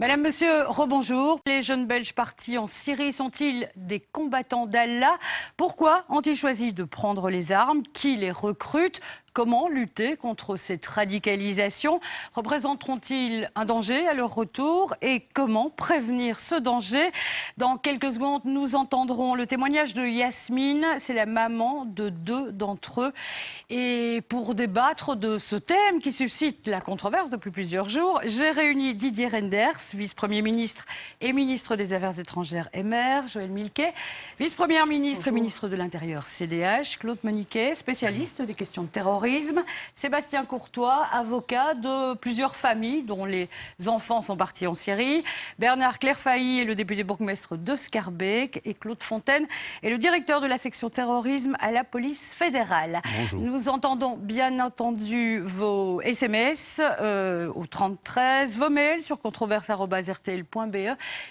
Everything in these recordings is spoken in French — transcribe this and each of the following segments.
Madame, Monsieur, rebonjour. Les jeunes Belges partis en Syrie sont-ils des combattants d'Allah? Pourquoi ont-ils choisi de prendre les armes? Qui les recrute? Comment lutter contre cette radicalisation? Représenteront-ils un danger à leur retour? Et comment prévenir ce danger? Dans quelques secondes, nous entendrons le témoignage de Yasmine. C'est la maman de 2 d'entre eux. Et pour débattre de ce thème qui suscite la controverse depuis plusieurs jours, j'ai réuni Didier Reynders, vice-premier ministre et ministre des Affaires étrangères MR, Joël Milquet, vice-première ministre et ministre de l'Intérieur CDH, Claude Moniquet, spécialiste des questions de terrorisme, Sébastien Courtois, avocat de plusieurs familles dont les enfants sont partis en Syrie, Bernard Clairfailly est le député bourgmestre de Schaerbeek et Claude Fontaine est le directeur de la section terrorisme à la police fédérale. Bonjour. Nous entendons bien entendu vos SMS au 3013, vos mails sur controverse@rtl.be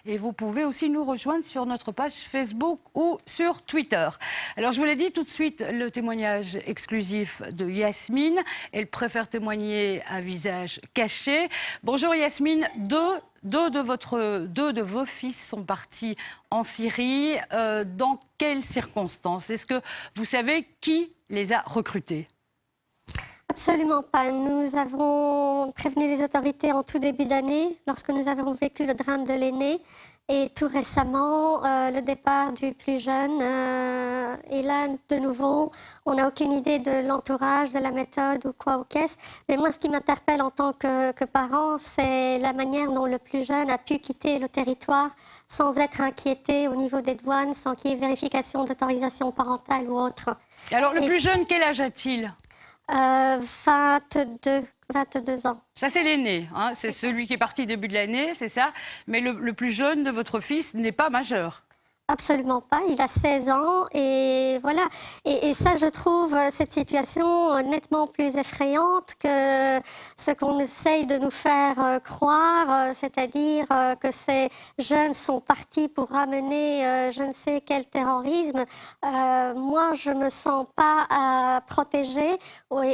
et vous pouvez aussi nous rejoindre sur notre page Facebook ou sur Twitter. Alors je vous l'ai dit tout de suite, le témoignage exclusif de Yasmine. Elle préfère témoigner à visage caché. Bonjour Yasmine, deux de vos fils sont partis en Syrie. Dans quelles circonstances? Est-ce que vous savez qui les a recrutés? Absolument pas. Nous avons prévenu les autorités en tout début d'année, lorsque nous avons vécu le drame de l'aîné, et tout récemment, le départ du plus jeune. Et là, de nouveau, on n'a aucune idée de l'entourage, de la méthode ou quoi ou qu'est-ce. Mais moi, ce qui m'interpelle en tant que parent, c'est la manière dont le plus jeune a pu quitter le territoire sans être inquiété au niveau des douanes, sans qu'il y ait vérification d'autorisation parentale ou autre. Alors, le plus jeune, quel âge a-t-il? 22 ans. Ça, c'est l'aîné, hein, c'est celui qui est parti début de l'année, c'est ça. Mais le plus jeune de votre fils n'est pas majeur. Absolument pas, il a 16 ans et voilà. Et ça, je trouve cette situation nettement plus effrayante que ce qu'on essaye de nous faire croire, c'est-à-dire que ces jeunes sont partis pour ramener je ne sais quel terrorisme. Moi, je ne me sens pas protégée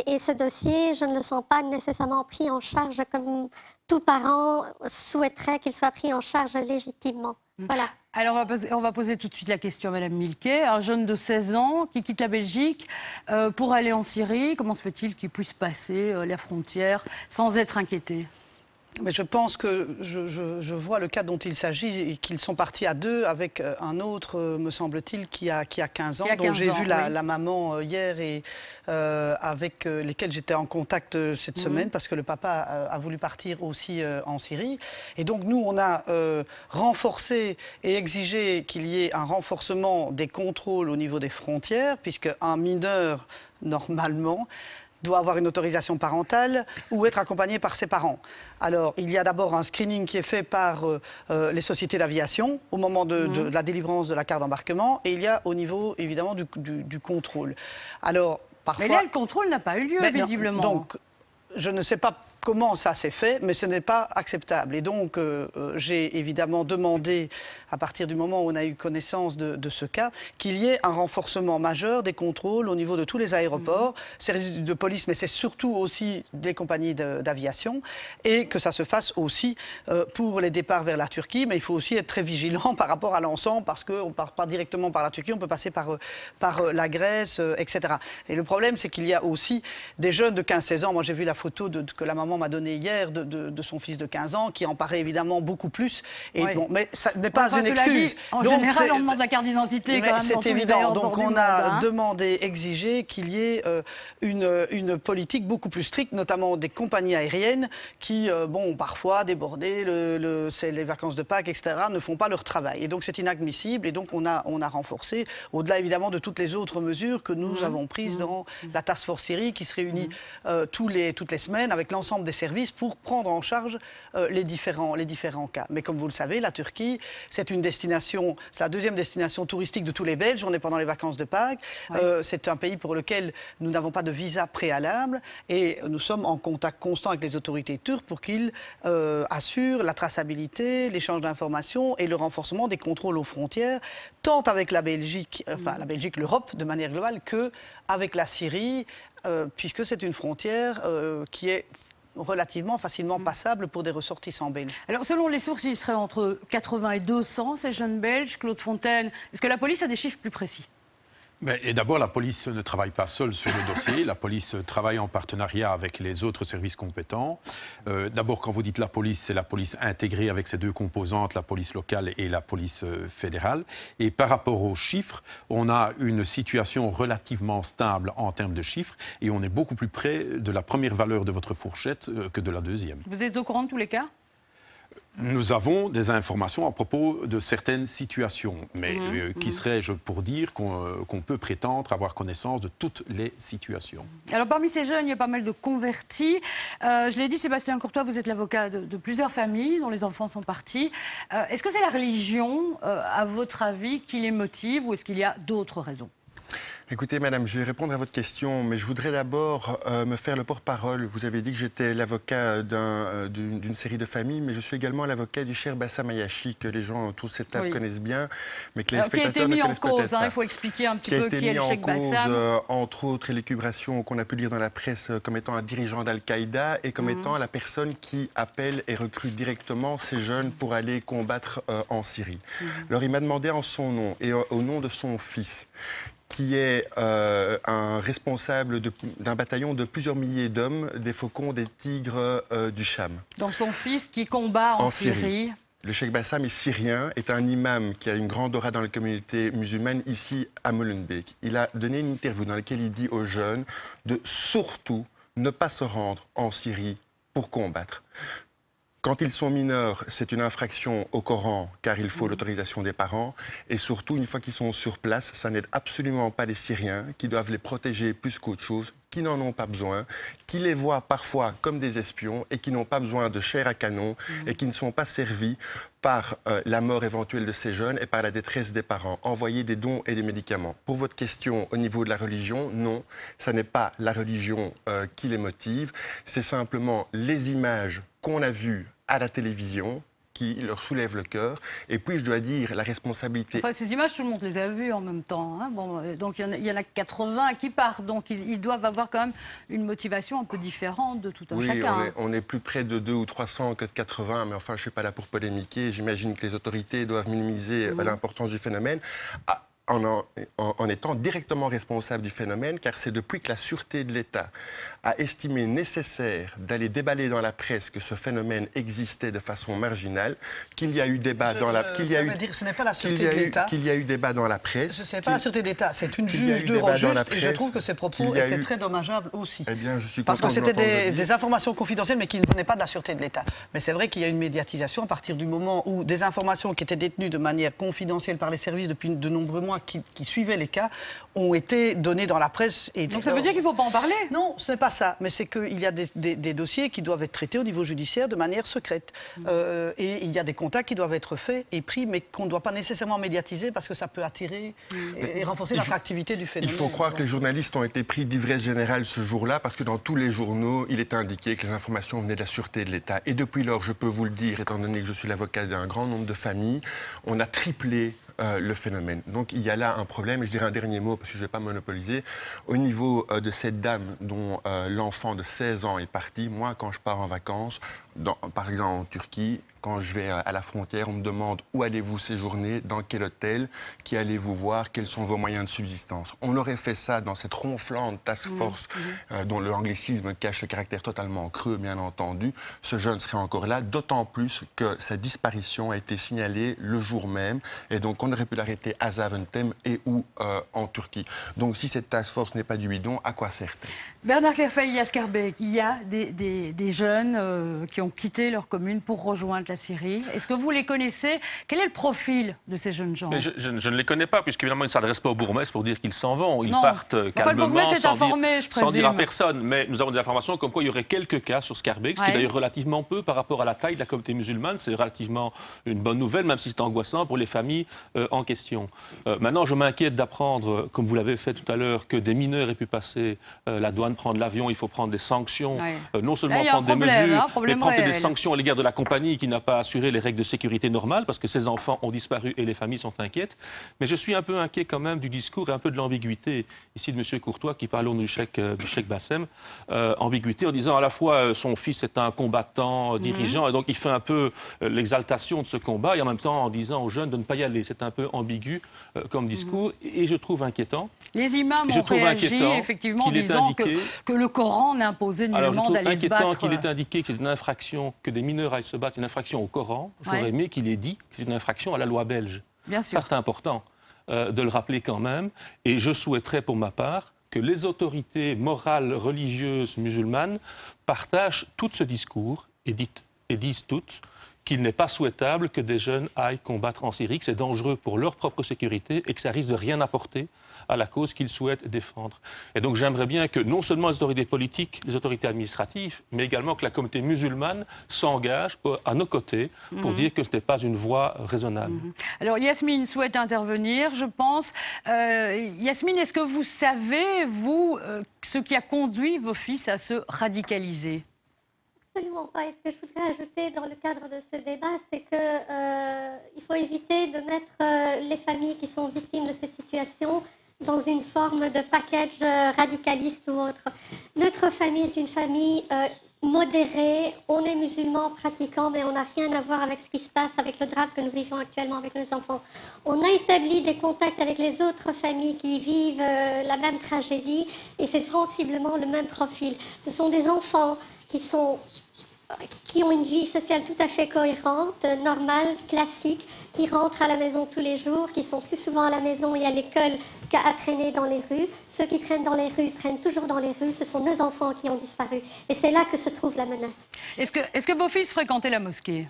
et ce dossier, je ne le sens pas nécessairement pris en charge comme tout parent souhaiterait qu'il soit pris en charge légitimement. Voilà. Alors on va poser tout de suite la question à Madame Milquet. Un jeune de 16 ans qui quitte la Belgique pour aller en Syrie, comment se fait-il qu'il puisse passer la frontière sans être inquiété? Mais je pense que je vois le cas dont il s'agit et qu'ils sont partis à 2 avec un autre, me semble-t-il, qui a 15 ans, dont j'ai vu la maman hier et avec lesquels j'étais en contact cette semaine parce que le papa a voulu partir aussi en Syrie. Et donc nous, on a renforcé et exigé qu'il y ait un renforcement des contrôles au niveau des frontières, puisque un mineur, normalement, doit avoir une autorisation parentale ou être accompagné par ses parents. Alors, il y a d'abord un screening qui est fait par les sociétés d'aviation au moment de la délivrance de la carte d'embarquement et il y a au niveau, évidemment, du contrôle. Alors, parfois... Mais là, le contrôle n'a pas eu lieu, visiblement. Non, donc, je ne sais pas comment ça s'est fait, mais ce n'est pas acceptable. Et donc, j'ai évidemment demandé, à partir du moment où on a eu connaissance de ce cas, qu'il y ait un renforcement majeur des contrôles au niveau de tous les aéroports, services de police, mais c'est surtout aussi des compagnies d'aviation, et que ça se fasse aussi pour les départs vers la Turquie. Mais il faut aussi être très vigilant par rapport à l'ensemble, parce qu'on ne part pas directement par la Turquie, on peut passer par la Grèce, etc. Et le problème, c'est qu'il y a aussi des jeunes de 15-16 ans. Moi, j'ai vu la photo que la maman m'a donnée hier de son fils de 15 ans, qui en paraît évidemment beaucoup plus. Et bon, mais ça n'est pas une excuse. En général, on demande la carte d'identité quand même. C'est évident. Donc on a demandé, exigé qu'il y ait une politique beaucoup plus stricte, notamment des compagnies aériennes qui, bon, parfois débordées, c'est les vacances de Pâques, etc., ne font pas leur travail. Et donc c'est inadmissible. Et donc on a renforcé, au-delà évidemment de toutes les autres mesures que nous avons prises dans la Task Force Syrie, qui se réunit toutes les semaines avec l'ensemble des services pour prendre en charge les différents cas. Mais comme vous le savez, la Turquie, c'est une destination, c'est la deuxième destination touristique de tous les Belges. On est pendant les vacances de Pâques. C'est un pays pour lequel nous n'avons pas de visa préalable et nous sommes en contact constant avec les autorités turques pour qu'ils assurent la traçabilité, l'échange d'informations et le renforcement des contrôles aux frontières, tant avec la Belgique, enfin la Belgique, l'Europe de manière globale, que avec la Syrie, puisque c'est une frontière qui est relativement facilement passables pour des ressortissants belges. Alors, selon les sources, il serait entre 80 et 200, ces jeunes Belges. Claude Fontaine, est-ce que la police a des chiffres plus précis? Et d'abord, la police ne travaille pas seule sur le dossier. La police travaille en partenariat avec les autres services compétents. D'abord, quand vous dites la police, c'est la police intégrée avec ses deux composantes, la police locale et la police fédérale. Et par rapport aux chiffres, on a une situation relativement stable en termes de chiffres et on est beaucoup plus près de la première valeur de votre fourchette que de la deuxième. Vous êtes au courant de tous les cas? Nous avons des informations à propos de certaines situations, mais qui serais-je pour dire qu'on peut prétendre avoir connaissance de toutes les situations? Alors parmi ces jeunes, il y a pas mal de convertis. Je l'ai dit, Sébastien Courtois, vous êtes l'avocat de plusieurs familles dont les enfants sont partis. Est-ce que c'est la religion, à votre avis, qui les motive ou est-ce qu'il y a d'autres raisons? Écoutez, madame, je vais répondre à votre question, mais je voudrais d'abord me faire le porte-parole. Vous avez dit que j'étais l'avocat d'une série de familles, mais je suis également l'avocat du cher Bassam Ayachi, que les gens autour de cette table connaissent bien, mais que les spectateurs ne connaissent peut-être pas. Qui a été mis en cause, il faut expliquer un petit peu qui est le cheikh Bassam. Entre autres, l'élucubration qu'on a pu lire dans la presse comme étant un dirigeant d'Al-Qaïda et comme étant la personne qui appelle et recrute directement ces jeunes pour aller combattre en Syrie. Alors, il m'a demandé en son nom et au nom de son fils, qui est un responsable d'un bataillon de plusieurs milliers d'hommes, des Faucons, des Tigres du Cham. Donc son fils qui combat en Syrie. Le cheikh Bassam est syrien, est un imam qui a une grande aura dans la communauté musulmane ici à Molenbeek. Il a donné une interview dans laquelle il dit aux jeunes de surtout ne pas se rendre en Syrie pour combattre. Quand ils sont mineurs, c'est une infraction au Coran, car il faut l'autorisation des parents. Et surtout, une fois qu'ils sont sur place, ça n'aide absolument pas les Syriens, qui doivent les protéger plus qu'autre chose, qui n'en ont pas besoin, qui les voient parfois comme des espions et qui n'ont pas besoin de chair à canon et qui ne sont pas servis par la mort éventuelle de ces jeunes et par la détresse des parents. Envoyer des dons et des médicaments. Pour votre question au niveau de la religion, non, ça n'est pas la religion qui les motive, c'est simplement les images qu'on a vues à la télévision qui leur soulèvent le cœur. Et puis, je dois dire, la responsabilité... Enfin, ces images, tout le monde les a vues en même temps. Hein. Bon, donc, il y en a 80 qui partent. Donc, ils doivent avoir quand même une motivation un peu différente de tout un chacun. Oui, on est plus près de 200 ou 300 que de 80. Mais enfin, je ne suis pas là pour polémiquer. J'imagine que les autorités doivent minimiser l'importance du phénomène. En étant directement responsable du phénomène, car c'est depuis que la Sûreté de l'État a estimé nécessaire d'aller déballer dans la presse que ce phénomène existait de façon marginale, qu'il y a eu débat dans la... Ce n'est pas la Sûreté de l'État. Qu'il y a eu débat dans la presse. Ce n'est pas la Sûreté de l'État, c'est une juge d'Eurojust et je trouve que ces propos étaient très dommageables aussi. Eh bien, je suis parce que c'était des informations confidentielles mais qui ne venaient pas de la Sûreté de l'État. Mais c'est vrai qu'il y a une médiatisation à partir du moment où des informations qui étaient détenues de manière confidentielle par les services depuis de nombreux mois qui suivaient les cas ont été donnés dans la presse. Et donc ça veut dire qu'il ne faut pas en parler? Non, ce n'est pas ça. Mais c'est qu'il y a des dossiers qui doivent être traités au niveau judiciaire de manière secrète. Et il y a des contacts qui doivent être faits et pris, mais qu'on ne doit pas nécessairement médiatiser parce que ça peut attirer et renforcer l'attractivité du phénomène. Il faut croire que les journalistes ont été pris d'ivresse générale ce jour-là parce que dans tous les journaux, il est indiqué que les informations venaient de la Sûreté de l'État. Et depuis lors, je peux vous le dire, étant donné que je suis l'avocat d'un grand nombre de familles, on a triplé le phénomène. Donc il y a là un problème, et je dirais un dernier mot parce que je ne vais pas monopoliser. Au niveau de cette dame dont l'enfant de 16 ans est parti, moi quand je pars en vacances, par exemple en Turquie, quand je vais à la frontière, on me demande où allez-vous séjourner, dans quel hôtel, qui allez-vous voir, quels sont vos moyens de subsistance. On aurait fait ça dans cette ronflante task force dont le anglicisme cache le caractère totalement creux, bien entendu. Ce jeune serait encore là, d'autant plus que sa disparition a été signalée le jour même, et donc on aurait pu l'arrêter à Zaventem et ou en Turquie. Donc si cette task force n'est pas du bidon, à quoi sert-elle? Bernard Clerfay, il y a des jeunes qui ont quitté leur commune pour rejoindre la Syrie. Est-ce que vous les connaissez? Quel est le profil de ces jeunes gens? Mais je ne les connais pas, puisqu'évidemment ils ne s'adressent pas au bourgmestre pour dire qu'ils s'en vont. Ils partent calmement, sans dire à personne. Mais nous avons des informations comme quoi il y aurait quelques cas sur Scarbeck, ce qui est d'ailleurs relativement peu par rapport à la taille de la communauté musulmane. C'est relativement une bonne nouvelle, même si c'est angoissant pour les familles en question. Maintenant, je m'inquiète d'apprendre, comme vous l'avez fait tout à l'heure, que des mineurs aient pu passer la douane, prendre l'avion. Il faut prendre des sanctions, non seulement prendre des mesures, mais prendre des sanctions à l'égard de la compagnie qui n'a pas assuré les règles de sécurité normales, parce que ces enfants ont disparu et les familles sont inquiètes. Mais je suis un peu inquiet quand même du discours et un peu de l'ambiguïté ici de M. Courtois, qui parle du chèque Bassem. Ambiguïté en disant à la fois son fils est un combattant dirigeant, et donc il fait un peu l'exaltation de ce combat, et en même temps en disant aux jeunes de ne pas y aller. C'est un peu ambigu comme discours, et je trouve inquiétant. Les imams ont réagi effectivement en disant que le Coran n'imposait nullement d'aller se battre. Alors je trouve inquiétant qu'il ait indiqué que c'est une infraction, que des mineurs aillent se battre, une infraction au Coran. J'aurais aimé qu'il ait dit que c'est une infraction à la loi belge. Bien sûr. Ça, c'est important de le rappeler quand même. Et je souhaiterais pour ma part que les autorités morales, religieuses, musulmanes partagent tout ce discours et disent toutes qu'il n'est pas souhaitable que des jeunes aillent combattre en Syrie, que c'est dangereux pour leur propre sécurité et que ça risque de rien apporter à la cause qu'ils souhaitent défendre. Et donc j'aimerais bien que non seulement les autorités politiques, les autorités administratives, mais également que la communauté musulmane s'engage à nos côtés pour dire que ce n'est pas une voie raisonnable. Alors Yasmine souhaite intervenir, je pense. Yasmine, est-ce que vous savez, vous, ce qui a conduit vos fils à se radicaliser ? Absolument pas. Et ce que je voudrais ajouter dans le cadre de ce débat, c'est qu'il faut éviter de mettre les familles qui sont victimes de cette situation dans une forme de package radicaliste ou autre. Notre famille est une famille modérée, on est musulmans pratiquants, mais on n'a rien à voir avec ce qui se passe, avec le drame que nous vivons actuellement avec nos enfants. On a établi des contacts avec les autres familles qui vivent la même tragédie, et c'est sensiblement le même profil. Ce sont des enfants qui ont une vie sociale tout à fait cohérente, normale, classique, qui rentrent à la maison tous les jours, qui sont plus souvent à la maison et à l'école qu'à traîner dans les rues. Ceux qui traînent dans les rues traînent toujours dans les rues. Ce sont nos enfants qui ont disparu. Et c'est là que se trouve la menace. Est-ce que vos fils fréquentaient la mosquée ?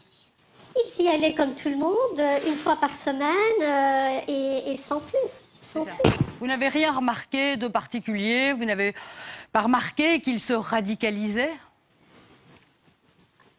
Ils y allaient comme tout le monde, une fois par semaine et sans plus. Vous n'avez rien remarqué de particulier ? Vous n'avez pas remarqué qu'ils se radicalisaient ?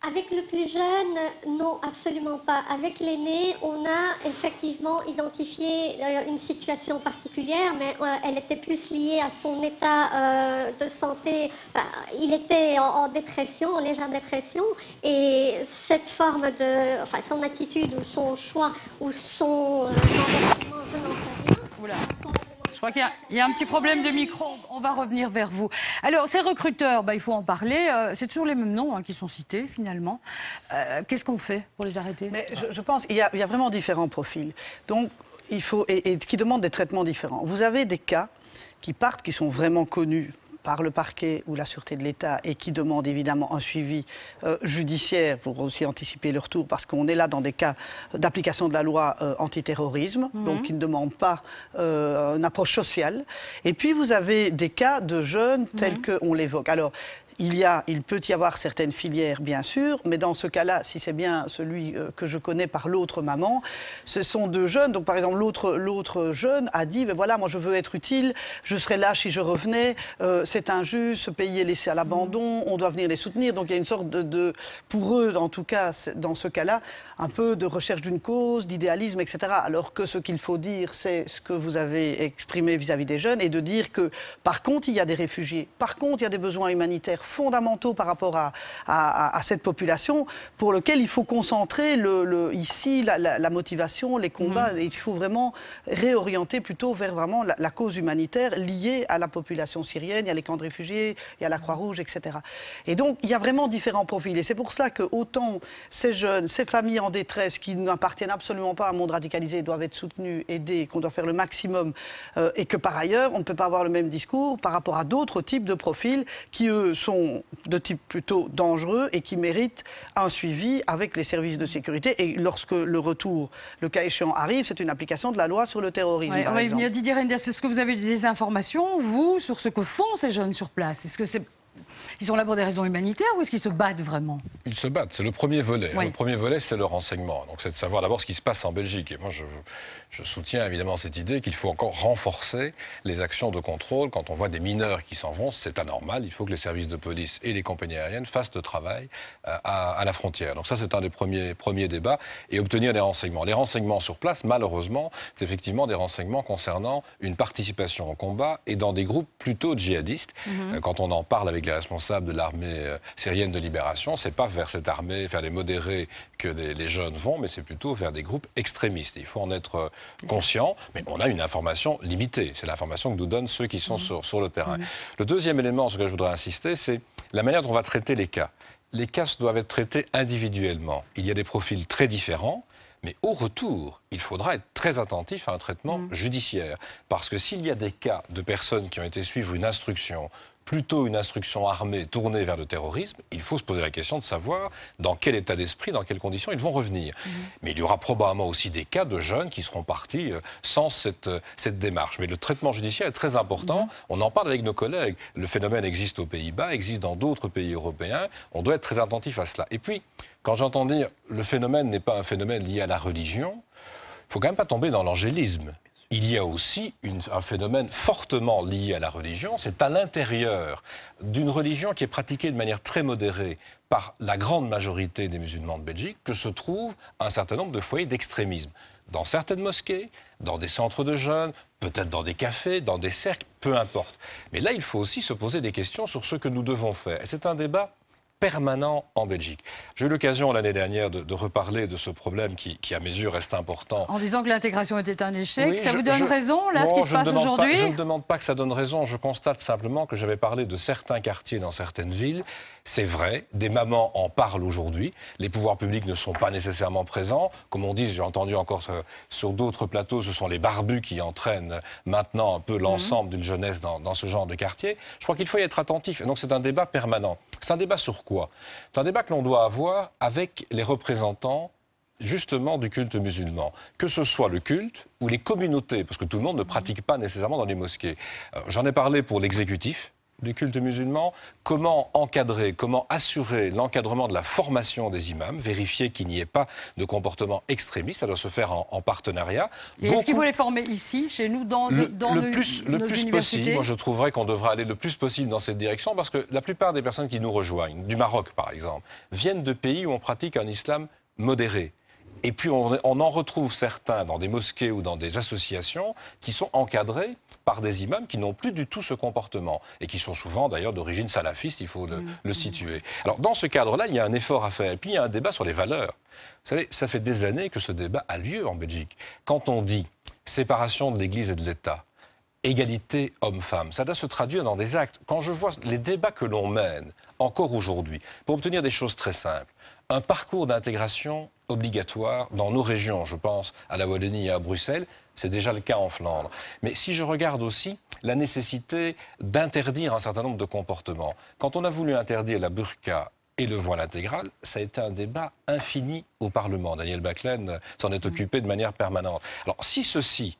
Avec le plus jeune, non, absolument pas. Avec l'aîné, on a effectivement identifié une situation particulière, mais elle était plus liée à son état de santé. Enfin, il était en dépression, en légère dépression, et cette forme de, enfin, son attitude ou son choix ou son engagement, je n'en sais rien. Oula. Je crois qu'il y a un petit problème de micro, on va revenir vers vous. Alors, ces recruteurs, il faut en parler, c'est toujours les mêmes noms qui sont cités finalement. Qu'est-ce qu'on fait pour les arrêter ? Mais je pense qu'il y a vraiment différents profils. Donc, il faut, et qui demandent des traitements différents. Vous avez des cas qui partent, qui sont vraiment connus par le parquet ou la sûreté de l'État et qui demandent évidemment un suivi judiciaire pour aussi anticiper le retour, parce qu'on est là dans des cas d'application de la loi antiterrorisme, donc qui ne demandent pas une approche sociale. Et puis vous avez des cas de jeunes tels qu'on l'évoque. Alors, il peut y avoir certaines filières, bien sûr, mais dans ce cas-là, si c'est bien celui que je connais par l'autre maman, ce sont deux jeunes. Donc, par exemple, l'autre jeune a dit, ben voilà, moi je veux être utile, je serais là si je revenais, c'est injuste, ce pays est laissé à l'abandon, on doit venir les soutenir. Donc, il y a une sorte pour eux, en tout cas, dans ce cas-là, un peu de recherche d'une cause, d'idéalisme, etc. Alors que ce qu'il faut dire, c'est ce que vous avez exprimé vis-à-vis des jeunes, et de dire que, par contre, il y a des réfugiés, par contre, il y a des besoins humanitaires fondamentaux par rapport à cette population pour lequel il faut concentrer ici la motivation, les combats. Et il faut vraiment réorienter plutôt vers vraiment la cause humanitaire liée à la population syrienne. Il y a les camps de réfugiés, il y a la Croix-Rouge, etc. Et donc il y a vraiment différents profils. Et c'est pour cela que autant ces jeunes, ces familles en détresse qui n'appartiennent absolument pas à un monde radicalisé doivent être soutenus, aidés, qu'on doit faire le maximum, et que par ailleurs on ne peut pas avoir le même discours par rapport à d'autres types de profils qui eux sont de type plutôt dangereux et qui méritent un suivi avec les services de sécurité. Et lorsque le retour, le cas échéant, arrive, c'est une application de la loi sur le terrorisme. On va y venir. Didier Reynders, est-ce que vous avez des informations, vous, sur ce que font ces jeunes sur place ? Est-ce que ils sont là pour des raisons humanitaires ou est-ce qu'ils se battent vraiment ? Ils se battent, c'est le premier volet. Oui. Le premier volet, c'est le renseignement. Donc c'est de savoir d'abord ce qui se passe en Belgique. Et moi, je soutiens évidemment cette idée qu'il faut encore renforcer les actions de contrôle. Quand on voit des mineurs qui s'en vont, c'est anormal. Il faut que les services de police et les compagnies aériennes fassent le travail à la frontière. Donc ça, c'est un des premiers débats. Et obtenir des renseignements. Les renseignements sur place, malheureusement, c'est effectivement des renseignements concernant une participation au combat et dans des groupes plutôt djihadistes. Quand on en parle avec les responsables responsable de l'armée syrienne de libération, c'est pas vers cette armée, vers les modérés que les jeunes vont, mais c'est plutôt vers des groupes extrémistes. Il faut en être conscient, mais on a une information limitée. C'est l'information que nous donnent ceux qui sont sur le terrain. Le deuxième élément sur lequel je voudrais insister, c'est la manière dont on va traiter les cas. Les cas doivent être traités individuellement. Il y a des profils très différents. Mais au retour, il faudra être très attentif à un traitement judiciaire. Parce que s'il y a des cas de personnes qui ont été suivre une instruction, plutôt une instruction armée tournée vers le terrorisme, il faut se poser la question de savoir dans quel état d'esprit, dans quelles conditions ils vont revenir. Mais il y aura probablement aussi des cas de jeunes qui seront partis sans cette démarche. Mais le traitement judiciaire est très important. On en parle avec nos collègues. Le phénomène existe aux Pays-Bas, existe dans d'autres pays européens. On doit être très attentif à cela. Et puis, quand j'entends dire le phénomène n'est pas un phénomène lié à la religion, il ne faut quand même pas tomber dans l'angélisme. Il y a aussi un phénomène fortement lié à la religion. C'est à l'intérieur d'une religion qui est pratiquée de manière très modérée par la grande majorité des musulmans de Belgique que se trouvent un certain nombre de foyers d'extrémisme. Dans certaines mosquées, dans des centres de jeunes, peut-être dans des cafés, dans des cercles, peu importe. Mais là, il faut aussi se poser des questions sur ce que nous devons faire. Et c'est un débat permanent en Belgique. J'ai eu l'occasion l'année dernière de reparler de ce problème qui, à mes yeux, reste important. En disant que l'intégration était un échec, oui, ça vous donne raison, là, ce qui se passe aujourd'hui? Je ne demande pas que ça donne raison, je constate simplement que j'avais parlé de certains quartiers dans certaines villes. C'est vrai, des mamans en parlent aujourd'hui, les pouvoirs publics ne sont pas nécessairement présents. Comme on dit, j'ai entendu encore sur d'autres plateaux, ce sont les barbus qui entraînent maintenant un peu l'ensemble d'une jeunesse dans ce genre de quartier. Je crois qu'il faut y être attentif, et donc c'est un débat permanent. C'est un débat sur quoi? C'est un débat que l'on doit avoir avec les représentants justement du culte musulman, que ce soit le culte ou les communautés, parce que tout le monde ne pratique pas nécessairement dans les mosquées. J'en ai parlé pour l'exécutif du culte musulman, comment encadrer, comment assurer l'encadrement de la formation des imams, vérifier qu'il n'y ait pas de comportement extrémiste, ça doit se faire en partenariat. Et est-ce qu'il faut les former ici, chez nous, dans le plus universités possible? Moi, je trouverais qu'on devrait aller le plus possible dans cette direction, parce que la plupart des personnes qui nous rejoignent, du Maroc par exemple, viennent de pays où on pratique un islam modéré. Et puis on en retrouve certains dans des mosquées ou dans des associations qui sont encadrés par des imams qui n'ont plus du tout ce comportement et qui sont souvent d'ailleurs d'origine salafiste, il faut le situer. Alors dans ce cadre-là, il y a un effort à faire. Et puis il y a un débat sur les valeurs. Vous savez, ça fait des années que ce débat a lieu en Belgique. Quand on dit séparation de l'Église et de l'État, égalité homme-femme, ça doit se traduire dans des actes. Quand je vois les débats que l'on mène encore aujourd'hui pour obtenir des choses très simples, un parcours d'intégration obligatoire dans nos régions, je pense à la Wallonie et à Bruxelles, c'est déjà le cas en Flandre. Mais si je regarde aussi la nécessité d'interdire un certain nombre de comportements, quand on a voulu interdire la burqa et le voile intégral, ça a été un débat infini au Parlement. Daniel Baclen s'en est occupé de manière permanente. Alors si ceci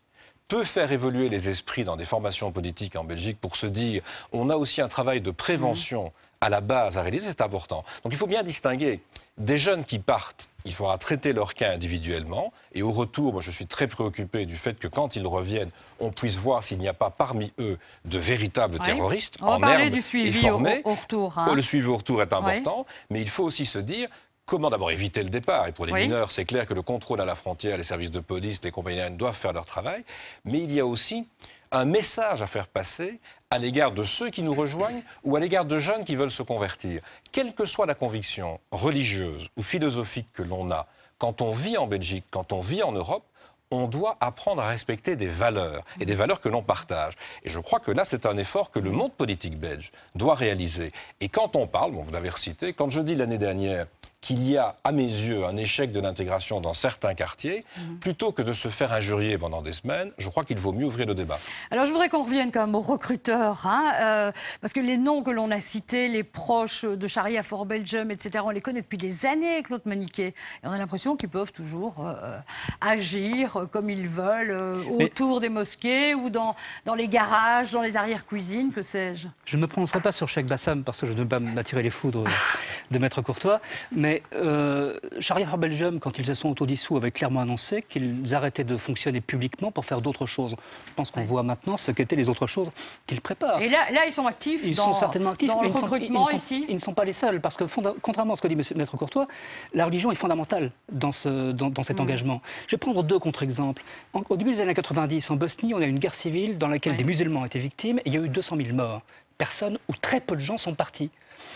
peut faire évoluer les esprits dans des formations politiques en Belgique pour se dire on a aussi un travail de prévention à la base à réaliser, c'est important. Donc il faut bien distinguer des jeunes qui partent, il faudra traiter leur cas individuellement et au retour, moi je suis très préoccupé du fait que quand ils reviennent, on puisse voir s'il n'y a pas parmi eux de véritables terroristes en herbe et formés. On va parler du suivi au retour. Le suivi au retour est important, mais il faut aussi se dire comment d'abord éviter le départ. Et pour les mineurs, c'est clair que le contrôle à la frontière, les services de police, les compagnies aériennes doivent faire leur travail. Mais il y a aussi un message à faire passer à l'égard de ceux qui nous rejoignent ou à l'égard de jeunes qui veulent se convertir. Quelle que soit la conviction religieuse ou philosophique que l'on a, quand on vit en Belgique, quand on vit en Europe, on doit apprendre à respecter des valeurs, et des valeurs que l'on partage. Et je crois que là, c'est un effort que le monde politique belge doit réaliser. Et quand on parle, bon, vous l'avez recité, quand je dis l'année dernière qu'il y a, à mes yeux, un échec de l'intégration dans certains quartiers, plutôt que de se faire injurier pendant des semaines, je crois qu'il vaut mieux ouvrir le débat. Alors je voudrais qu'on revienne quand même aux recruteurs, parce que les noms que l'on a cités, les proches de Sharia for Belgium, etc., on les connaît depuis des années, Claude Maniquet. Et on a l'impression qu'ils peuvent toujours agir comme ils veulent, autour des mosquées ou dans les garages, dans les arrière-cuisines, que sais-je. Je ne me prononcerai pas sur Cheikh Bassam, parce que je ne veux pas m'attirer les foudres de Maître Courtois, mais Sharia for Belgium, quand ils se sont autodissous, avaient clairement annoncé qu'ils arrêtaient de fonctionner publiquement pour faire d'autres choses. Je pense qu'on voit maintenant ce qu'étaient les autres choses qu'ils préparent. Et là, ils sont actifs. Ils sont certainement actifs, dans mais le recrutement ici. Ils ne sont pas les seuls, parce que contrairement à ce que dit Maître Courtois, la religion est fondamentale dans cet engagement. Je vais prendre deux contre-exemples. Au début des années 90, en Bosnie, on a eu une guerre civile dans laquelle des musulmans étaient victimes et il y a eu 200 000 morts. personnes ou très peu de gens sont partis.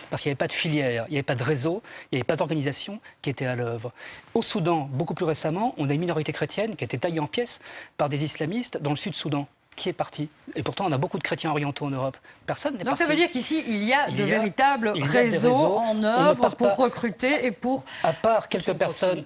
Parce qu'il n'y avait pas de filière, il n'y avait pas de réseau, il n'y avait pas d'organisation qui était à l'œuvre. Au Soudan, beaucoup plus récemment, on a une minorité chrétienne qui a été taillée en pièces par des islamistes dans le Sud-Soudan. Qui est parti? Et pourtant, on a beaucoup de chrétiens orientaux en Europe. Personne n'est parti. Donc ça veut dire qu'ici, il y a de véritables réseaux en œuvre pour recruter et pour... À part quelques personnes,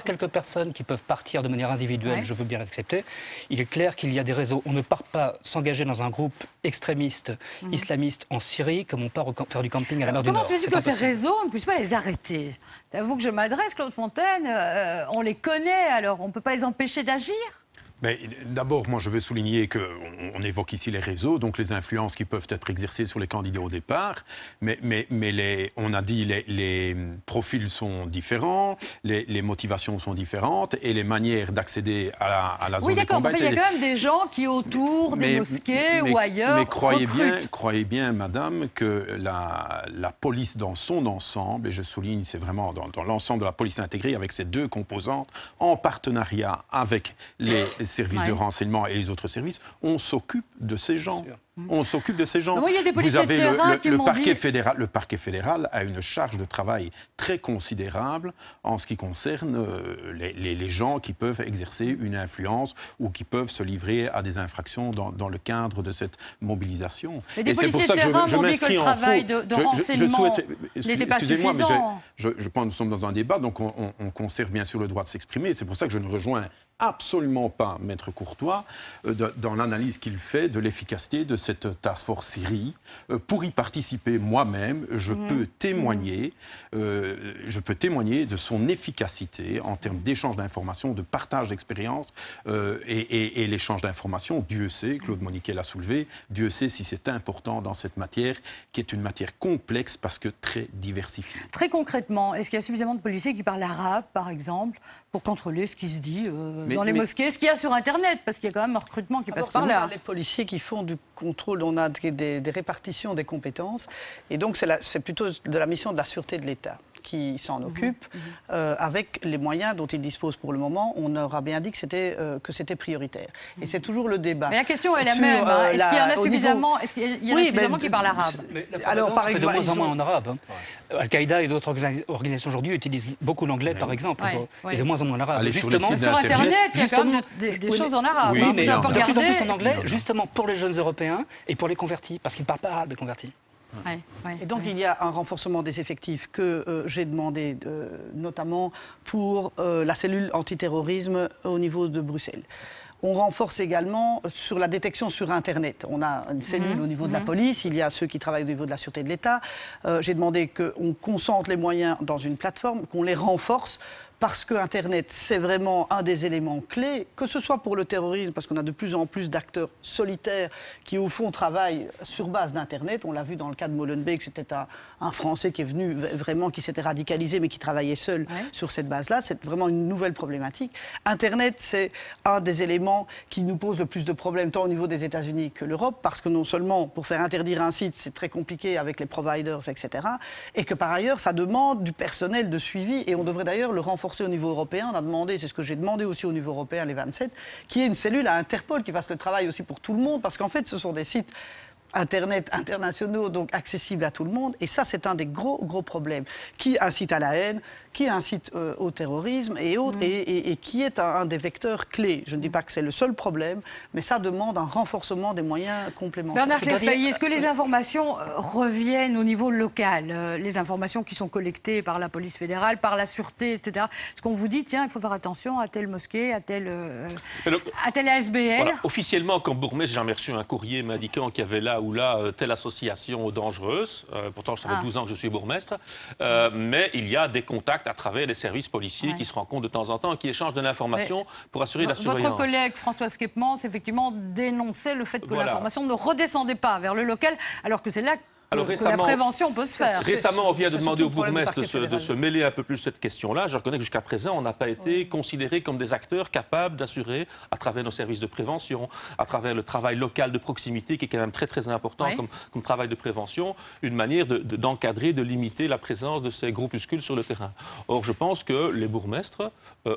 quelques personnes qui peuvent partir de manière individuelle, je veux bien l'accepter, il est clair qu'il y a des réseaux. On ne part pas s'engager dans un groupe extrémiste, islamiste en Syrie, comme on part faire du camping à la mer du Nord. Comment se fait-il que ces réseaux, on ne puisse pas les arrêter? C'est à vous que je m'adresse, Claude Fontaine. On les connaît, alors on ne peut pas les empêcher d'agir? D'abord, moi, je veux souligner qu'on évoque ici les réseaux, donc les influences qui peuvent être exercées sur les candidats au départ, mais on a dit les profils sont différents, les motivations sont différentes et les manières d'accéder à la zone des combats... Oui, d'accord, mais il y a quand même des gens qui, autour des mosquées ou ailleurs, mais croyez bien, madame, que la police dans son ensemble, et je souligne, c'est vraiment dans l'ensemble de la police intégrée, avec ces deux composantes, en partenariat avec les services de renseignement et les autres services, on s'occupe de ces gens. On s'occupe de ces gens. Non, il y a des policiers de terrain qui m'ont dit... Le parquet fédéral a une charge de travail très considérable en ce qui concerne les gens qui peuvent exercer une influence ou qui peuvent se livrer à des infractions dans le cadre de cette mobilisation. Et c'est pour ça que je m'inscris en faux. De renseignement n'était pas suffisant. Mais je pense que nous sommes dans un débat, donc on conserve bien sûr le droit de s'exprimer. C'est pour ça que je ne rejoins absolument pas Maître Courtois dans l'analyse qu'il fait de l'efficacité de cette task force Syrie. Pour y participer moi-même, je peux témoigner de son efficacité en termes d'échange d'informations, de partage d'expériences et l'échange d'informations. Dieu sait, Claude Moniquet l'a soulevé, Dieu sait si c'est important dans cette matière qui est une matière complexe parce que très diversifiée. Très concrètement, est-ce qu'il y a suffisamment de policiers qui parlent arabe, par exemple, pour contrôler ce qui se dit dans les mosquées, ce qu'il y a sur Internet, parce qu'il y a quand même un recrutement qui passe par là. Les policiers qui font du contrôle, on a des répartitions des compétences, et donc c'est plutôt de la mission de la sûreté de l'État qui s'en occupe, avec les moyens dont il dispose pour le moment. On aura bien dit que c'était prioritaire. Et c'est toujours le débat. Mais la question est la même. Est-ce qu'il y en a suffisamment, suffisamment qui parlent arabe? Alors, par exemple, de moins en moins en arabe. Al-Qaïda et d'autres organisations aujourd'hui utilisent beaucoup l'anglais, par exemple, et de moins en moins en arabe. Justement, sur Internet, il y a quand même des choses en arabe. Oui, mais de plus en plus en anglais, justement pour les jeunes Européens et pour les convertis, parce qu'ils ne parlent pas arabe, les convertis. Et donc il y a un renforcement des effectifs que j'ai demandé, notamment pour la cellule antiterrorisme au niveau de Bruxelles. On renforce également sur la détection sur Internet. On a une cellule au niveau de la police, il y a ceux qui travaillent au niveau de la sûreté de l'État. J'ai demandé qu'on concentre les moyens dans une plateforme, qu'on les renforce, parce que Internet, c'est vraiment un des éléments clés, que ce soit pour le terrorisme, parce qu'on a de plus en plus d'acteurs solitaires qui, au fond, travaillent sur base d'Internet. On l'a vu dans le cas de Molenbeek, c'était un Français qui est venu vraiment, qui s'était radicalisé, mais qui travaillait seul sur cette base-là. C'est vraiment une nouvelle problématique. Internet, c'est un des éléments qui nous pose le plus de problèmes, tant au niveau des États-Unis que l'Europe, parce que non seulement, pour faire interdire un site, c'est très compliqué avec les providers, etc., et que par ailleurs, ça demande du personnel de suivi, et on devrait d'ailleurs le renforcer au niveau européen. On a demandé, c'est ce que j'ai demandé aussi au niveau européen, les 27, qu'il y ait une cellule à Interpol qui fasse le travail aussi pour tout le monde, parce qu'en fait, ce sont des sites Internet internationaux, donc accessibles à tout le monde, et ça c'est un des gros problèmes, qui incite à la haine, qui incite au terrorisme et autres, et qui est un des vecteurs clés. Je ne dis pas que c'est le seul problème, mais ça demande un renforcement des moyens complémentaires. Bernard Clefairy, est-ce que les informations reviennent au niveau local, les informations qui sont collectées par la police fédérale, par la sûreté, etc. Est-ce qu'on vous dit, tiens, il faut faire attention à telle mosquée, à telle ASBL? Voilà. Officiellement, comme bourgmestre, j'ai jamais reçu un courrier m'indiquant qu'il y avait là ou là telle association dangereuse. Pourtant, ça fait 12 ans que je suis bourgmestre. Mais il y a des contacts à travers les services policiers qui se rencontrent de temps en temps, qui échangent de l'information pour assurer la surveillance. Votre collègue Françoise Kepmans, effectivement, dénonçait le fait que l'information ne redescendait pas vers le local, alors que c'est là que la prévention peut se faire. Récemment, on vient de demander au bourgmestre de se mêler un peu plus de cette question-là. Je reconnais que jusqu'à présent, on n'a pas été considérés comme des acteurs capables d'assurer, à travers nos services de prévention, à travers le travail local de proximité, qui est quand même très important comme travail de prévention, une manière d'encadrer, de limiter la présence de ces groupuscules sur le terrain. Or, je pense que les bourgmestres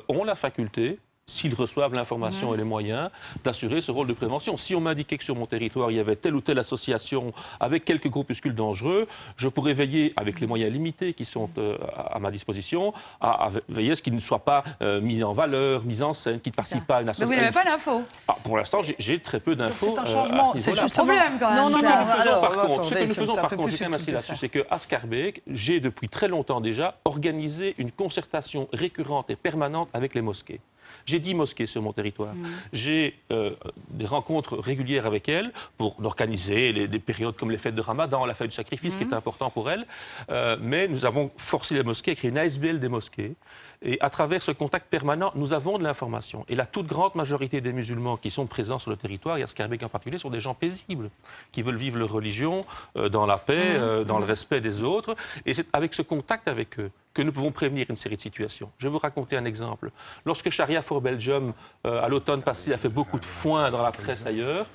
ont la faculté s'ils reçoivent l'information et les moyens, d'assurer ce rôle de prévention. Si on m'indiquait que sur mon territoire, il y avait telle ou telle association avec quelques groupuscules dangereux, je pourrais veiller, avec les moyens limités qui sont à ma disposition, à veiller à ce qu'ils ne soient pas mis en valeur, mis en scène, qu'ils ne participent pas à une association. Mais vous n'avez pas d'infos? Pour l'instant, j'ai très peu d'infos. C'est un changement, c'est juste un problème quand même. Non, ce que nous faisons par contre, je tiens à insister là-dessus, c'est qu'à Schaerbeek, j'ai depuis très longtemps déjà organisé une concertation récurrente et permanente avec les mosquées. J'ai 10 mosquées sur mon territoire. J'ai des rencontres régulières avec elles pour organiser des périodes comme les fêtes de Ramadan, la fête du sacrifice, qui est important pour elles. Mais nous avons forcé les mosquées à créer une ASBL des mosquées. Et à travers ce contact permanent, nous avons de l'information. Et la toute grande majorité des musulmans qui sont présents sur le territoire, et à Schaerbeek en particulier, sont des gens paisibles, qui veulent vivre leur religion dans la paix, dans le respect des autres. Et c'est avec ce contact avec eux que nous pouvons prévenir une série de situations. Je vais vous raconter un exemple. Lorsque Sharia for Belgium, à l'automne passé, a fait beaucoup de foin dans la presse ailleurs,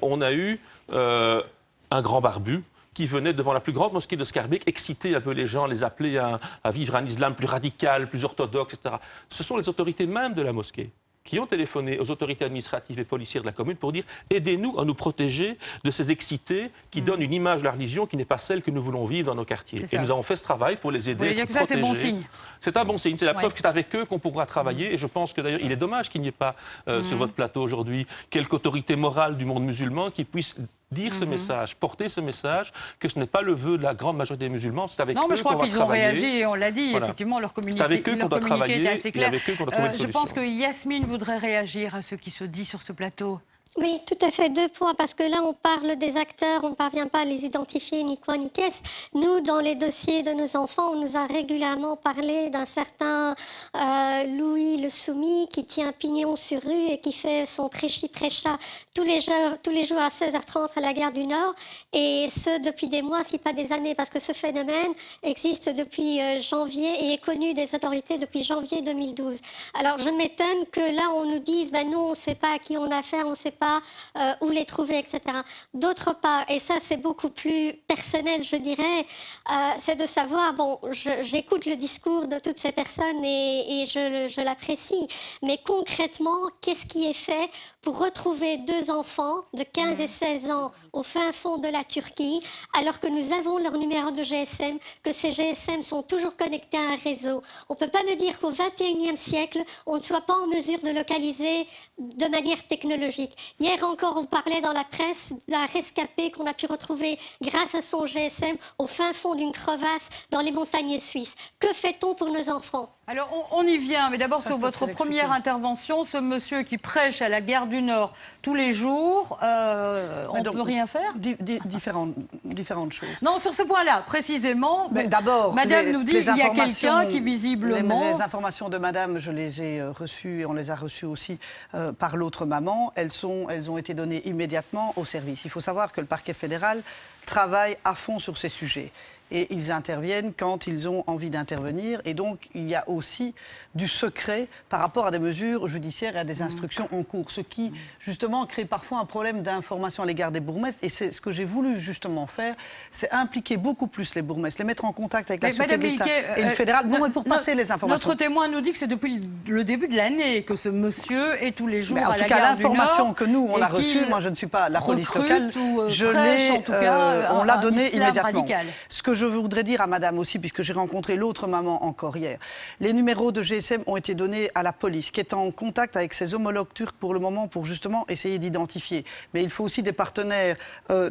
on a eu un grand barbu qui venait devant la plus grande mosquée de Schaerbeek, exciter un peu les gens, les appeler à vivre un islam plus radical, plus orthodoxe, etc. Ce sont les autorités même de la mosquée qui ont téléphoné aux autorités administratives et policières de la commune pour dire « aidez-nous à nous protéger de ces excités qui donnent une image de la religion qui n'est pas celle que nous voulons vivre dans nos quartiers ». Et nous avons fait ce travail pour les aider à se protéger. C'est bon signe. C'est un bon signe. C'est la preuve que c'est avec eux qu'on pourra travailler. Et je pense que d'ailleurs, il est dommage qu'il n'y ait pas sur votre plateau aujourd'hui quelque autorité morale du monde musulman qui puisse dire ce message, porter ce message, que ce n'est pas le vœu de la grande majorité des musulmans, c'est avec eux qu'on va travailler. Non, mais je crois qu'ils ont réagi, et on l'a dit, effectivement, leur communiqué, c'est avec eux qu'on doit travailler, était assez clair. Et avec eux qu'on doit trouver une solution. Je pense que Yasmine voudrait réagir à ce qui se dit sur ce plateau. Oui, tout à fait. 2 points, parce que là, on parle des acteurs, on ne parvient pas à les identifier, ni quoi, ni qu'est-ce. Nous, dans les dossiers de nos enfants, on nous a régulièrement parlé d'un certain Louis le Soumis qui tient pignon sur rue et qui fait son prêchi-prêcha tous les jours à 16h30 à la gare du Nord, et ce, depuis des mois, si pas des années, parce que ce phénomène existe depuis janvier et est connu des autorités depuis janvier 2012. Alors, je m'étonne que là, on nous dise, ben non, on ne sait pas à qui on a affaire, on ne sait pas où les trouver, etc. D'autre part, et ça c'est beaucoup plus personnel, je dirais, c'est de savoir, bon, j'écoute le discours de toutes ces personnes et je l'apprécie, mais concrètement, qu'est-ce qui est fait pour retrouver 2 enfants de 15 et 16 ans au fin fond de la Turquie, alors que nous avons leur numéro de GSM, que ces GSM sont toujours connectés à un réseau. On ne peut pas me dire qu'au XXIe siècle, on ne soit pas en mesure de localiser de manière technologique. Hier encore, on parlait dans la presse d'un rescapé qu'on a pu retrouver grâce à son GSM au fin fond d'une crevasse dans les montagnes suisses. Que fait-on pour nos enfants? Alors, on y vient, mais d'abord sur votre première intervention, ce monsieur qui prêche à la gare du Nord tous les jours, on ne peut rien faire? Différentes choses. Non, sur ce point-là, précisément, d'abord, Madame nous dit qu'il y a quelqu'un qui visiblement... Les informations de Madame, je les ai reçues, et on les a reçues aussi par l'autre maman, elles ont été données immédiatement au service. Il faut savoir que le parquet fédéral travaille à fond sur ces sujets. Et ils interviennent quand ils ont envie d'intervenir. Et donc, il y a aussi du secret par rapport à des mesures judiciaires et à des instructions en cours. Ce qui, justement, crée parfois un problème d'information à l'égard des bourgmestres. Et c'est ce que j'ai voulu, justement, faire, c'est impliquer beaucoup plus les bourgmestres, les mettre en contact avec la Sûreté de l'État et le fédéral. Non, mais pour passer les informations. Notre témoin nous dit que c'est depuis le début de l'année que ce monsieur est tous les jours à la gare du Nord. En tout cas, l'information que nous, on a reçue, moi je ne suis pas la police locale, on l'a donnée immédiatement. Ce que je voudrais dire à Madame aussi, puisque j'ai rencontré l'autre maman encore hier, les numéros de GSM ont été donnés à la police, qui est en contact avec ses homologues turcs pour le moment, pour justement essayer d'identifier. Mais il faut aussi des partenaires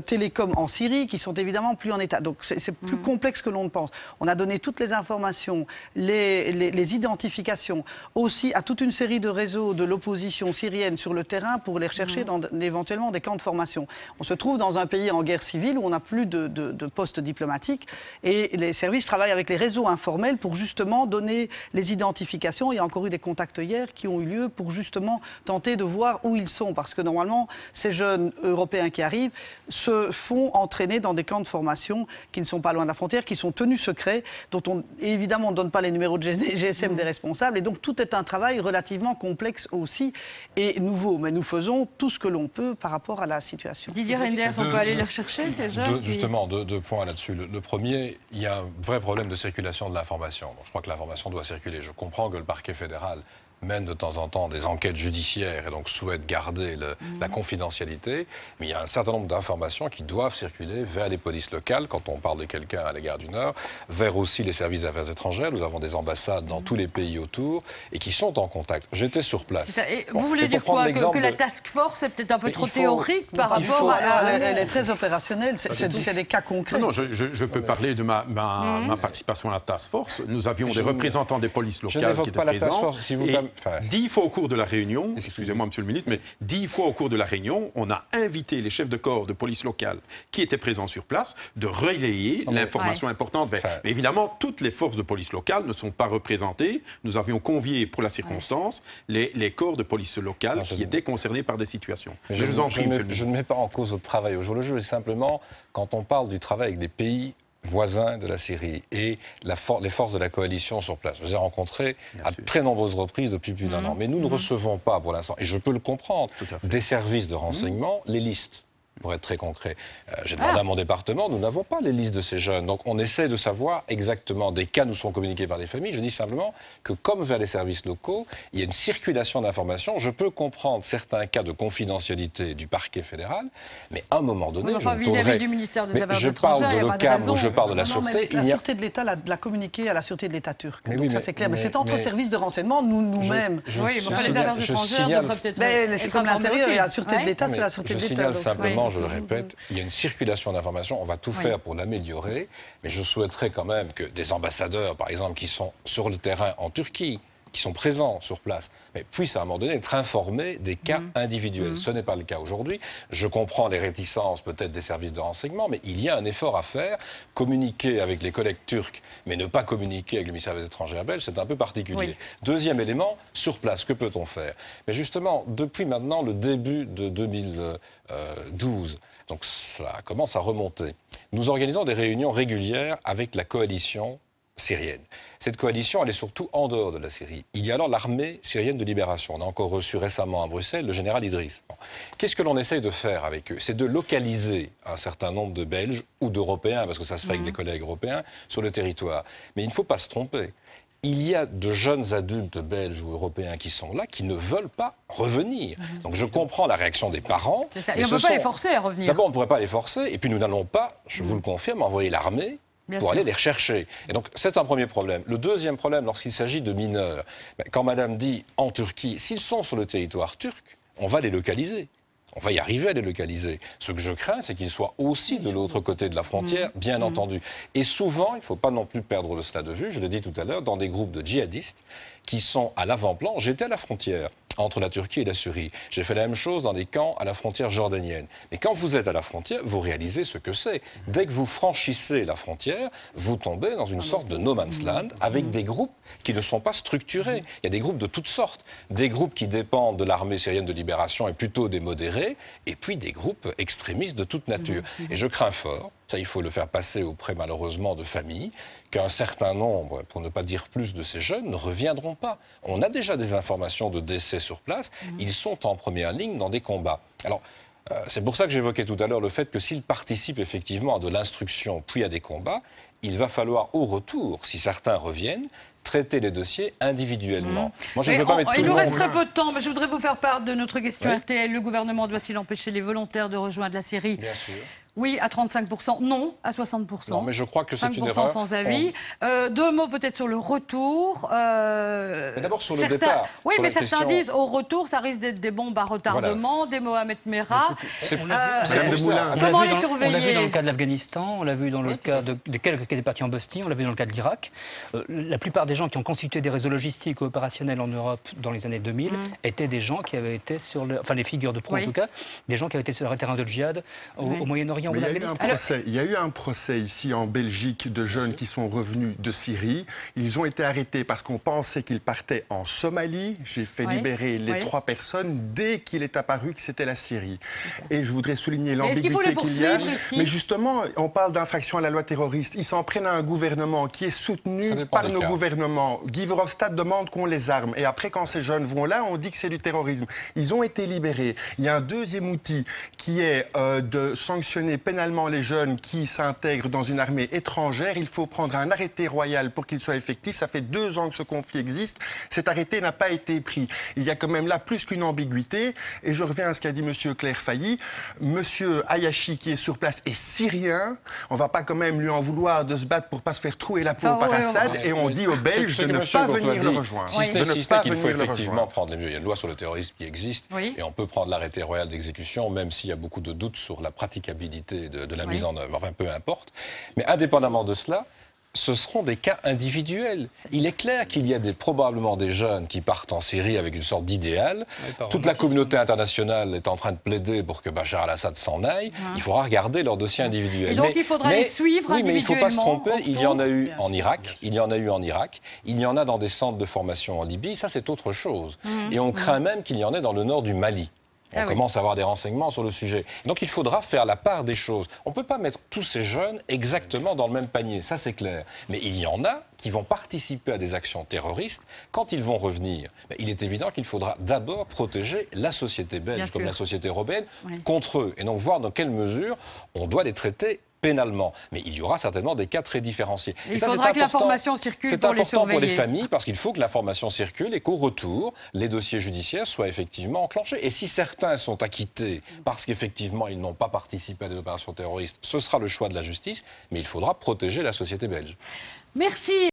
télécoms en Syrie, qui sont évidemment plus en état. Donc c'est plus complexe que l'on ne pense. On a donné toutes les informations, les identifications, aussi à toute une série de réseaux de l'opposition syrienne sur le terrain pour les rechercher dans éventuellement des camps de formation. On se trouve dans un pays en guerre civile où on n'a plus de postes diplomatiques. Et les services travaillent avec les réseaux informels pour justement donner les identifications. Il y a encore eu des contacts hier qui ont eu lieu pour justement tenter de voir où ils sont. Parce que normalement, ces jeunes Européens qui arrivent se font entraîner dans des camps de formation qui ne sont pas loin de la frontière, qui sont tenus secrets, dont on évidemment ne donne pas les numéros de GSM des responsables. Et donc tout est un travail relativement complexe aussi et nouveau. Mais nous faisons tout ce que l'on peut par rapport à la situation. Didier Reynders, on peut aller les rechercher, ces jeunes Justement, 2 points là-dessus. Le premier, il y a un vrai problème de circulation de l'information. Je crois que l'information doit circuler. Je comprends que le parquet fédéral mènent de temps en temps des enquêtes judiciaires et donc souhaitent garder la confidentialité. Mais il y a un certain nombre d'informations qui doivent circuler vers les polices locales, quand on parle de quelqu'un à l'égard du Nord, vers aussi les services d'affaires étrangères. Nous avons des ambassades dans tous les pays autour et qui sont en contact. J'étais sur place. Et vous voulez dire quoi, que la task force est peut-être un peu trop théorique par rapport à... Elle est très opérationnelle, c'est des cas concrets. Non, je peux parler de ma participation à la task force. Nous avions des représentants des polices locales qui étaient présents. Et 10 fois au cours de la réunion, excusez-moi Monsieur le Ministre, mais 10 fois au cours de la réunion, on a invité les chefs de corps de police locale qui étaient présents sur place de relayer l'information importante. Mais évidemment, toutes les forces de police locale ne sont pas représentées. Nous avions convié pour la circonstance les corps de police locale qui étaient concernés par des situations. Je vous en prie, Monsieur le Ministre. Je ne mets pas en cause votre travail au jour le jour, simplement quand on parle du travail avec des pays voisins de la Syrie et les forces de la coalition sur place. Je les ai rencontrés à de très nombreuses reprises depuis plus d'1 an. Mais nous ne recevons pas pour l'instant, et je peux le comprendre, des services de renseignement, les listes. Pour être très concret, j'ai demandé à mon département, nous n'avons pas les listes de ces jeunes. Donc on essaie de savoir exactement, des cas nous sont communiqués par les familles. Je dis simplement que comme vers les services locaux, il y a une circulation d'informations. Je peux comprendre certains cas de confidentialité du parquet fédéral, mais à un moment donné, vis-à-vis du ministère des Affaires étrangères, je parle de l'OCAM ou je parle de la sûreté. La sûreté de l'État l'a communiqué à la sûreté de l'État turc. Donc ça c'est clair. Mais c'est entre services de renseignement, nous-mêmes. Oui, mais les affaires étrangères devraient peut-être... C'est comme l'intérieur, la sûreté de l'État, c'est la sûreté de l'État. Je le répète, il y a une circulation d'informations, on va tout faire pour l'améliorer, mais je souhaiterais quand même que des ambassadeurs, par exemple, qui sont sur le terrain en Turquie, qui sont présents sur place, mais puissent à un moment donné être informés des cas individuels. Ce n'est pas le cas aujourd'hui. Je comprends les réticences peut-être des services de renseignement, mais il y a un effort à faire. Communiquer avec les collègues turcs, mais ne pas communiquer avec le ministère des étrangères belge, c'est un peu particulier. Deuxième élément, sur place, que peut-on faire? Mais justement, depuis maintenant le début de 2012, donc ça commence à remonter, nous organisons des réunions régulières avec la coalition syrienne. Cette coalition, elle est surtout en dehors de la Syrie. Il y a alors l'armée syrienne de libération. On a encore reçu récemment à Bruxelles le général Idriss. Qu'est-ce que l'on essaye de faire avec eux? C'est de localiser un certain nombre de Belges ou d'Européens, parce que ça se fait avec des collègues européens, sur le territoire. Mais il ne faut pas se tromper. Il y a de jeunes adultes belges ou européens qui sont là, qui ne veulent pas revenir. Donc je comprends la réaction des parents. Et on ne peut pas les forcer à revenir. D'abord, on ne pourrait pas les forcer, et puis nous n'allons pas, je vous le confirme, envoyer l'armée pour aller les rechercher. Et donc, c'est un premier problème. Le deuxième problème, lorsqu'il s'agit de mineurs, quand madame dit en Turquie, s'ils sont sur le territoire turc, on va les localiser. On va y arriver à les localiser. Ce que je crains, c'est qu'ils soient aussi de l'autre côté de la frontière, bien entendu. Et souvent, il ne faut pas non plus perdre cela de vue, je l'ai dit tout à l'heure, dans des groupes de djihadistes qui sont à l'avant-plan. J'étais à la frontière entre la Turquie et la Syrie. J'ai fait la même chose dans des camps à la frontière jordanienne. Mais quand vous êtes à la frontière, vous réalisez ce que c'est. Dès que vous franchissez la frontière, vous tombez dans une sorte de no man's land avec des groupes qui ne sont pas structurés. Il y a des groupes de toutes sortes. Des groupes qui dépendent de l'armée syrienne de libération et plutôt des modérés, et puis des groupes extrémistes de toute nature. Et je crains fort, ça il faut le faire passer auprès malheureusement de familles, qu'un certain nombre, pour ne pas dire plus, de ces jeunes ne reviendront pas. On a déjà des informations de décès sur place, ils sont en première ligne dans des combats. Alors, c'est pour ça que j'évoquais tout à l'heure le fait que s'ils participent effectivement à de l'instruction puis à des combats, il va falloir au retour, si certains reviennent, traiter les dossiers individuellement. Moi, je ne veux pas mettre tout le monde... Il nous reste très peu de temps, mais je voudrais vous faire part de notre question RTL. Le gouvernement doit-il empêcher les volontaires de rejoindre la Syrie? Bien sûr. Oui, à 35%, non, à 60%. Non, mais je crois que c'est une erreur. 5% sans avis. Deux mots peut-être sur le retour. Mais d'abord sur le départ. Oui, mais certains disent au retour, ça risque d'être des bombes à retardement, des Mohamed Merah. Comment les surveiller? On l'a vu dans le cas de l'Afghanistan, on l'a vu dans le cas de quelques qui étaient partis en Bosnie, on l'a vu dans le cas de l'Irak. La plupart des gens qui ont constitué des réseaux logistiques opérationnels en Europe dans les années 2000 étaient des gens qui avaient été sur le... Enfin, les figures de proue en tout cas, des gens qui avaient été sur le terrain de djihad au Moyen-Orient. Il y a eu un procès ici en Belgique de jeunes qui sont revenus de Syrie. Ils ont été arrêtés parce qu'on pensait qu'ils partaient en Somalie. J'ai fait libérer les 3 personnes dès qu'il est apparu que c'était la Syrie. Et je voudrais souligner l'ambiguïté qu'il y a. Mais justement, on parle d'infraction à la loi terroriste. Ils s'en prennent à un gouvernement qui est soutenu par nos gouvernements. Guy Verhofstadt demande qu'on les arme. Et après, quand ces jeunes vont là, on dit que c'est du terrorisme. Ils ont été libérés. Il y a un deuxième outil qui est de sanctionner pénalement les jeunes qui s'intègrent dans une armée étrangère. Il faut prendre un arrêté royal pour qu'il soit effectif. Ça fait 2 ans que ce conflit existe. Cet arrêté n'a pas été pris. Il y a quand même là plus qu'une ambiguïté. Et je reviens à ce qu'a dit M. Claire-Failly. M. Hayashi, qui est sur place, est syrien. On ne va pas quand même lui en vouloir de se battre pour ne pas se faire trouer la peau par Assad. Et on dit aux Belges de ne pas venir le rejoindre. Si ce n'est qu'il faut effectivement prendre les mesures. Il y a une loi sur le terrorisme qui existe. Et on peut prendre l'arrêté royal d'exécution, même s'il y a beaucoup de doutes sur la praticabilité de la mise en œuvre. Enfin, peu importe. Mais indépendamment de cela, ce seront des cas individuels. Il est clair qu'il y a probablement des jeunes qui partent en Syrie avec une sorte d'idéal. Toute la communauté internationale est en train de plaider pour que Bachar al-Assad s'en aille. Il faudra regarder leur dossier individuel. Et donc il faudra les suivre individuellement. Mais il ne faut pas se tromper, il y en a eu en Irak, il y en a eu en Irak, il y en a dans des centres de formation en Libye, ça c'est autre chose. Et on craint même qu'il y en ait dans le nord du Mali. On commence à avoir des renseignements sur le sujet. Donc il faudra faire la part des choses. On ne peut pas mettre tous ces jeunes exactement dans le même panier, ça c'est clair. Mais il y en a qui vont participer à des actions terroristes. Quand ils vont revenir, il est évident qu'il faudra d'abord protéger la société belge comme la société européenne contre eux. Et donc voir dans quelle mesure on doit les traiter pénalement. Mais il y aura certainement des cas très différenciés. Il faudra que l'information circule pour les surveiller. C'est important pour les familles parce qu'il faut que l'information circule et qu'au retour, les dossiers judiciaires soient effectivement enclenchés. Et si certains sont acquittés parce qu'effectivement ils n'ont pas participé à des opérations terroristes, ce sera le choix de la justice, mais il faudra protéger la société belge. Merci.